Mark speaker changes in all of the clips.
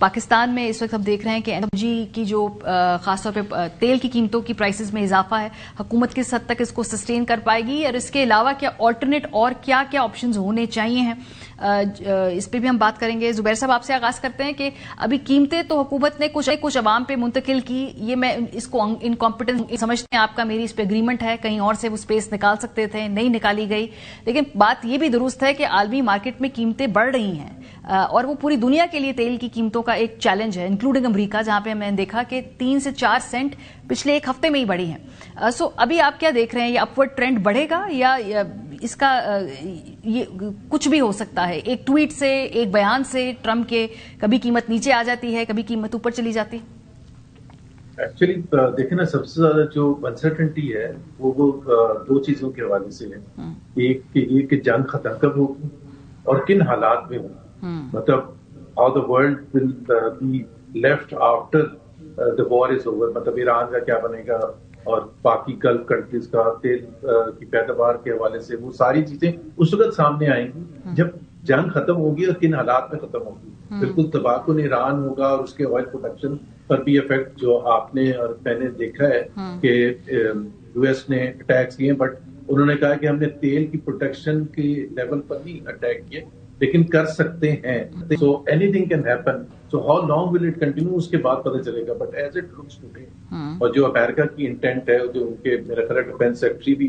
Speaker 1: पाकिस्तान में इस वक्त हम देख रहे हैं कि एनर्जी की जो खासतौर पे तेल की कीमतों की प्राइसेस में इजाफा है, हुकूमत किस हद तक इसको सस्टेन कर पाएगी और इसके अलावा क्या ऑल्टरनेट और क्या क्या ऑप्शंस होने चाहिए हैं, इस पर भी हम बात करेंगे। जुबैर साहब, आपसे आगाज करते हैं कि अभी कीमतें तो हुकूमत ने कुछ अवाम पे मुंतकिल की, ये मैं इसको इनकॉम्पिटेंस समझते हैं आपका, मेरी इस पे एग्रीमेंट है, कहीं और से वो स्पेस निकाल सकते थे, नहीं निकाली गई। लेकिन बात ये भी दुरुस्त है कि आलमी मार्केट में कीमतें बढ़ रही हैं और वो पूरी दुनिया के लिए तेल की कीमतों का एक चैलेंज है, इंक्लूडिंग अमेरिका, जहां पे मैंने देखा कि 3 से 4 सेंट पिछले एक हफ्ते में ही बढ़ी है। सो अभी आप क्या देख रहे हैं, ये अपवर्ड ट्रेंड बढ़ेगा या इसका ये कुछ भी हो सकता है? एक ट्वीट से, एक बयान से ट्रंप के कभी कीमत नीचे आ जाती है, कभी कीमत ऊपर चली जाती है।
Speaker 2: एक्चुअली देखें ना, सबसे ज्यादा जो अनसर्टेनिटी है वो दो चीजों के हवाले से है। एक कि जंग खत्म कब होगी और किन हालात में होगी, मतलब how the world will be left after the war is over, मतलब ईरान का क्या बनेगा और बाकी गल्फ कंट्रीज का तेल की पैदावार के हवाले से, वो सारी चीजें उस वक्त सामने आएंगी जब जंग खत्म होगी और किन हालात में खत्म होगी। बिल्कुल तबाहकुन ईरान होगा और उसके ऑयल प्रोडक्शन पर भी इफेक्ट जो आपने और मैंने देखा है कि यूएस ने अटैक्स किए, बट उन्होंने कहा कि हमने तेल की प्रोटेक्शन के लेवल पर नहीं अटैक किए, लेकिन कर सकते हैं। So anything can happen, so how long will it continue उसके बाद पता चलेगा, but as it looks today, और जो अमेरिका की इंटेंट है, जो उनके मेरा ख्याल डिफेंस सेक्रेटरी भी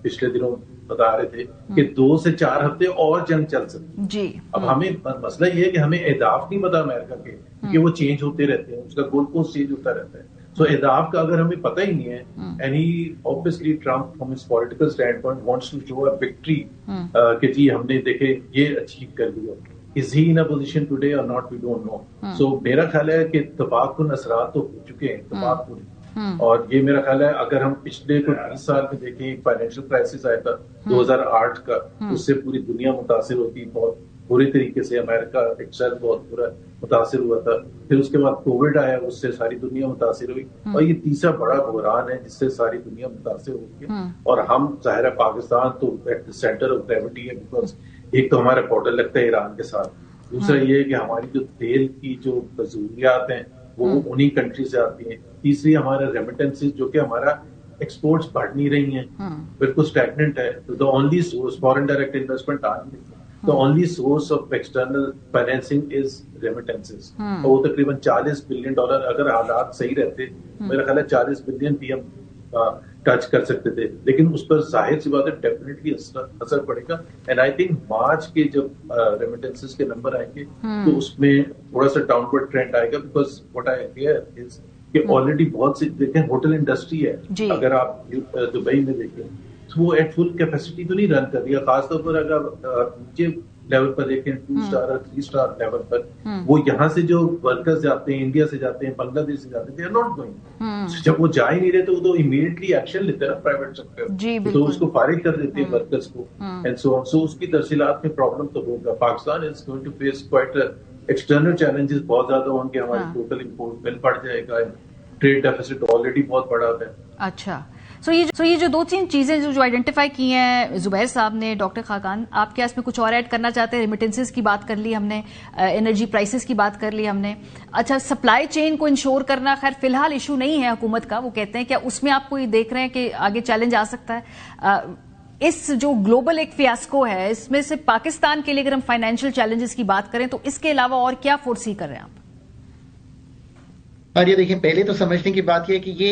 Speaker 2: पिछले दिनों बता रहे थे कि 2 से 4 हफ्ते और जंग चल सकती है जी। अब हमें मसला ये है कि हमें अहदाफ नहीं पता अमेरिका के, क्योंकि वो चेंज होते रहते हैं, उसका गोल पोस्ट चेंज होता रहता है। सो अहदाफ का अगर हमें पता ही नहीं है, and he obviously Trump from his political standpoint wants to show a victory कि जी हमने देखे ये अचीव कर लिया। Is he in a position today और not, we don't know. So मेरा ख्याल है कि तबाहकुन असरात तो हो चुके हैं, तबाहकुन, और ये मेरा ख्याल है अगर हम पिछले कोई 20 साल में देखें, एक फाइनेंशियल क्राइसिस आया था 2008 का, उससे पूरी दुनिया मुतासिर होती, बहुत बुरे तरीके से अमेरिका एक्सेल बहुत बुरा मुतासिर हुआ था। फिर उसके बाद कोविड आया, उससे सारी दुनिया मुतासिर हुई, और ये तीसरा बड़ा बहरान है जिससे सारी दुनिया मुतासिर हुई है। और हम जाहिर है पाकिस्तान तो at the centre of gravity है, बिकॉज एक तो हमारा बॉर्डर लगता है ईरान के साथ, दूसरा ये है कि हमारी जो तेल की जो जरूरियात हैं वो उन्हीं कंट्री से आती हैं, तीसरी हमारा रेमिटेंसेज जो कि हमारा एक्सपोर्ट्स बढ़ नहीं रही हैं, बिल्कुल स्टैग्नेंट है। तो the only source foreign direct investment आ नहीं रही, the only source of external financing is remittances। और वो तकरीबन $40 बिलियन, अगर हालात सही रहते मेरा ख्याल है 40 बिलियन भी हम टच कर सकते थे, लेकिन उस पर जाहिर सी बात है डेफिनेटली असर पड़ेगा। एंड आई थिंक मार्च के जब रेमिटेंसेस के नंबर आएंगे तो उसमें थोड़ा सा डाउनवर्ड ट्रेंड आएगा, because what I hear is कि ऑलरेडी बहुत सी देखें होटल इंडस्ट्री है, अगर आप दुबई में देखें तो वो एट फुल कैपेसिटी तो नहीं रन कर रही है, खासतौर पर अगर नीचे लेवल पर देखें 2 स्टार और 3 स्टार लेवल पर, वो यहाँ से जो वर्कर्स जाते हैं, इंडिया से जाते हैं, बांग्लादेश से जाते हैं, दे आर नॉट गोइंग। जब वो जा ही नहीं रहे तो इमीडिएटली एक्शन लेते हैं ना प्राइवेट सेक्टर, तो उसको फारिग कर देते हैं वर्कर्स को, एंड सो उसकी तरसीलात में प्रॉब्लम तो होगा। Pakistan is going to face quite external challenges, बहुत ज्यादा होंगे, हमारे टोटल इम्पोर्ट बिल बढ़ जाएगा, ट्रेड डेफिसिट ऑलरेडी बहुत बड़ा है।
Speaker 1: अच्छा, सो ये जो 2-3 चीजें जो आइडेंटिफाई की हैं जुबैर साहब ने, डॉक्टर खाकान आप क्या इसमें कुछ और ऐड करना चाहते हैं? रेमिटेंसेस की बात कर ली हमने, एनर्जी प्राइसेस की बात कर ली हमने। अच्छा, सप्लाई चेन को इंश्योर करना खैर फिलहाल इशू नहीं है हुकूमत का, वो कहते हैं, क्या उसमें आप कोई देख रहे हैं कि आगे चैलेंज आ सकता है? इस जो ग्लोबल एक फियास्को है, इसमें से पाकिस्तान के लिए अगर हम फाइनेंशियल चैलेंजेस की बात करें तो इसके अलावा और क्या फोर्सी कर रहे हैं आप?
Speaker 3: और ये देखिए, पहले तो समझने की बात यह है कि ये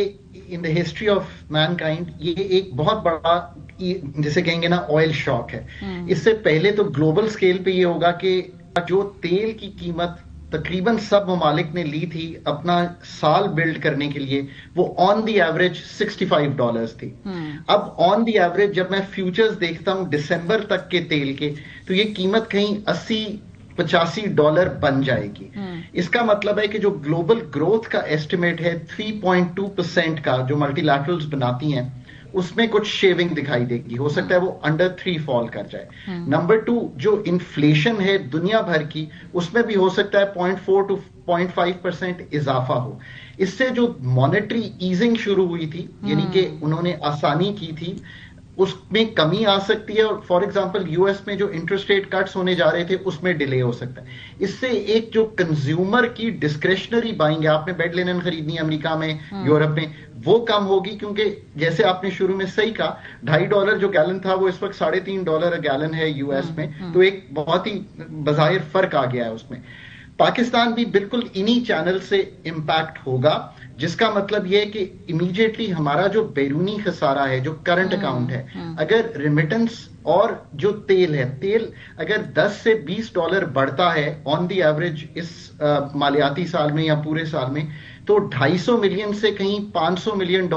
Speaker 3: in the history of Mankind ये एक बहुत बड़ा, जिसे कहेंगे ना, ऑयल शॉक है। इससे पहले तो ग्लोबल स्केल पे ये होगा कि जो तेल की कीमत तकरीबन सब ममालिक ने ली थी अपना साल बिल्ड करने के लिए, वो ऑन द एवरेज $65 थी। अब ऑन द एवरेज जब मैं फ्यूचर्स देखता हूं दिसंबर तक के तेल के, तो ये कीमत कहीं $80-85 बन जाएगी। इसका मतलब है कि जो ग्लोबल ग्रोथ का एस्टिमेट है 3.2% का, जो मल्टीलैटरल्स बनाती हैं, उसमें कुछ शेविंग दिखाई देगी, हो सकता है वो अंडर 3 फॉल कर जाए। नंबर 2, जो इन्फ्लेशन है दुनिया भर की, उसमें भी हो सकता है 0.4 to 0.5% इजाफा हो। इससे जो मॉनेटरी ईजिंग शुरू हुई थी, यानी कि उन्होंने आसानी की थी उसमें कमी आ सकती है, और फॉर एग्जांपल यूएस में जो इंटरेस्ट रेट कट्स होने जा रहे थे उसमें डिले हो सकता है। इससे एक जो कंज्यूमर की डिस्क्रेशनरी बाइंग है, आपने बेड लिनन खरीदनी है अमेरिका में, यूरोप में, वो कम होगी, क्योंकि जैसे आपने शुरू में सही कहा, $2.5 जो गैलन था वो इस वक्त $3.5 गैलन है यूएस में, तो एक बहुत ही बज़ाहिर फर्क आ गया है उसमें। पाकिस्तान भी बिल्कुल इन्हीं चैनल से इंपैक्ट होगा, जिसका मतलब यह है कि इमीडिएटली हमारा जो बैरूनी खसारा है, जो करंट अकाउंट है, अगर रेमिटेंस और जो तेल है, तेल अगर 10 से $20 बढ़ता है ऑन दी एवरेज इस मालियाती साल में या पूरे साल में, तो 250 मिलियन से कहीं $500 मिलियन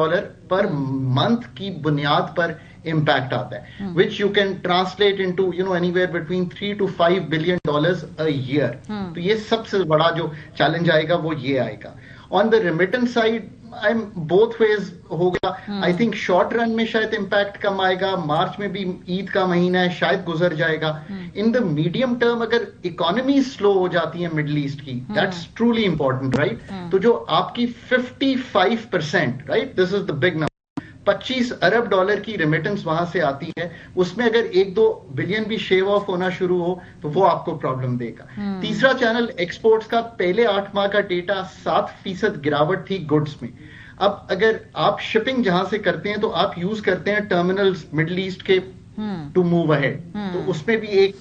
Speaker 3: पर मंथ की बुनियाद पर इम्पैक्ट आता है, which you can translate into anywhere between $3 to $5 billion a year. तो ये सबसे बड़ा जो चैलेंज आएगा वो ये आएगा। On the remittance side I am both ways होगा। आई थिंक शॉर्ट रन में शायद इम्पैक्ट कम आएगा, मार्च में भी ईद का महीना है, शायद गुजर जाएगा। इन द मीडियम टर्म अगर इकोनॉमी स्लो हो जाती है मिडिल ईस्ट की, दैट्स ट्रूली इंपॉर्टेंट, राइट? तो जो आपकी 55%, right, this is the big number, $25 अरब की रेमिटेंस वहां से आती है, उसमें अगर 1-2 बिलियन भी शेव ऑफ होना शुरू हो तो वो आपको प्रॉब्लम देगा। तीसरा चैनल एक्सपोर्ट्स का, पहले 8 माह का डेटा 7% गिरावट थी गुड्स में। अब अगर आप शिपिंग जहां से करते हैं तो आप यूज करते हैं टर्मिनल्स मिडिल ईस्ट के टू मूव अहेड, तो उसमें भी एक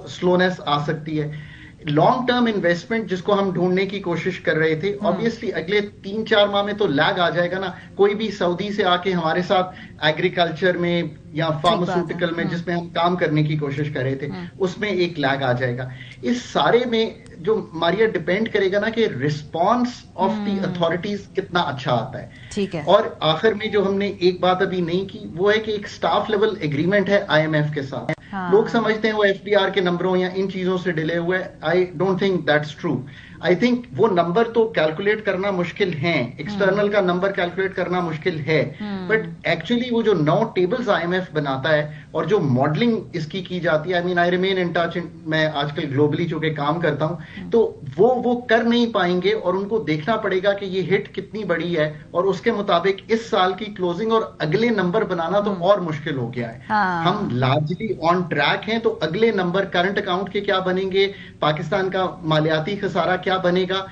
Speaker 3: स्लोनेस आ सकती है। लॉन्ग टर्म इन्वेस्टमेंट जिसको हम ढूंढने की कोशिश कर रहे थे, ऑब्वियसली अगले 3-4 माह में तो लैग आ जाएगा ना। कोई भी सऊदी से आके हमारे साथ एग्रीकल्चर में या फार्मास्यूटिकल में जिसमें हम काम करने की कोशिश कर रहे थे, उसमें एक लैग आ जाएगा। इस सारे में जो मारिया डिपेंड करेगा ना कि रिस्पॉन्स ऑफ द अथॉरिटीज कितना अच्छा आता है।
Speaker 1: ठीक है।
Speaker 3: और आखिर में जो हमने एक बात अभी नहीं की वो है कि एक स्टाफ लेवल एग्रीमेंट है IMF के साथ। लोग समझते हैं वो FDR के नंबरों या इन चीजों से डिले हुए। I don't think that's true. I think वो नंबर तो कैलकुलेट करना मुश्किल है, एक्सटर्नल का नंबर कैलकुलेट करना मुश्किल है, बट एक्चुअली वो जो 9 टेबल्स IMF बनाता है और जो मॉडलिंग इसकी की जाती है, I mean I remain in touch, मैं आजकल ग्लोबली चूंकि काम करता हूं, तो वो कर नहीं पाएंगे और उनको देखना पड़ेगा कि ये हिट कितनी बड़ी है, और उसके मुताबिक इस साल की क्लोजिंग और अगले नंबर बनाना तो और मुश्किल हो गया है। हम लार्जली ऑन ट्रैक हैं, तो अगले नंबर करंट अकाउंट के क्या बनेंगे, पाकिस्तान का मालियाती खसारा क्या बनेगा,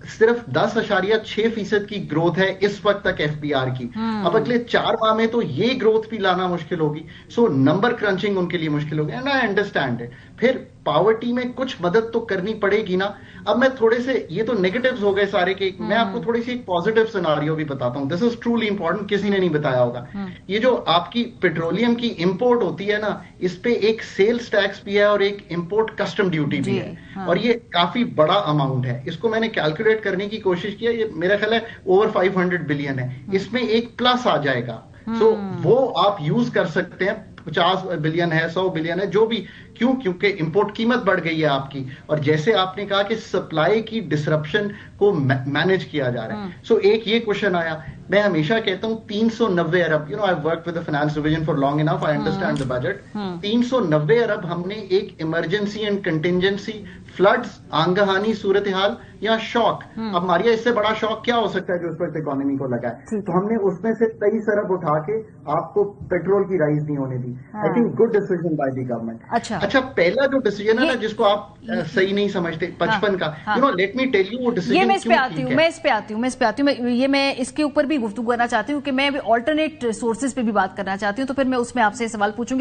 Speaker 3: सिर्फ 10.6% की ग्रोथ है इस वक्त तक FBR की। अब अगले 4 माह में तो ये ग्रोथ भी लाना मुश्किल होगी, सो नंबर क्रंचिंग उनके लिए मुश्किल होगी, एंड आई अंडरस्टैंड इट। फिर पावर्टी में कुछ मदद तो करनी पड़ेगी ना। अब मैं थोड़े से, ये तो नेगेटिव्स हो गए सारे के, मैं आपको थोड़ी सी एक पॉजिटिव सिनारियो भी बताता हूं। दिस इज ट्रूली इंपॉर्टेंट, किसी ने नहीं बताया होगा। ये जो आपकी पेट्रोलियम की इंपोर्ट होती है ना, इस पे एक सेल्स टैक्स भी है और एक इंपोर्ट कस्टम ड्यूटी भी है, और ये काफी बड़ा अमाउंट है। इसको मैंने कैलकुलेट करने की कोशिश किया, ये मेरा ख्याल है ओवर 500 बिलियन है। इसमें एक प्लस आ जाएगा, सो वो आप यूज कर सकते हैं। 50 बिलियन है, 100 बिलियन है, जो भी। क्यों? क्योंकि इंपोर्ट कीमत बढ़ गई है आपकी, और जैसे आपने कहा कि सप्लाई की डिसरप्शन को मैनेज किया जा रहा है। सो एक ये क्वेश्चन आया, मैं हमेशा कहता हूं 390 अरब, I work with the finance division for long enough, I understand the budget. 390 अरब हमने एक इमरजेंसी एंड कंटिजेंसी, फ्लड्स, आंगहानी सूरत हाल या शॉक, अब मारिया इससे बड़ा शॉक क्या हो सकता है जो उस वक्त इकोनॉमी को लगा है, तो हमने उसमें से 23 अरब उठा के आपको पेट्रोल की राइज नहीं होने दी। I think good decision by the government. अच्छा, पहला जो डिसीजन है ना जिसको आप सही नहीं समझते, 55 का, लेट मी टेल यू वो डिसीजन।
Speaker 1: ये मैं इस पे आती हूँ, ये मैं इसके ऊपर भी गुफ्तगू करना चाहती हूँ कि मैं अल्टरनेट सोर्सेज पे भी बात करना चाहती हूँ, तो फिर मैं उसमें आपसे सवाल पूछूंगी।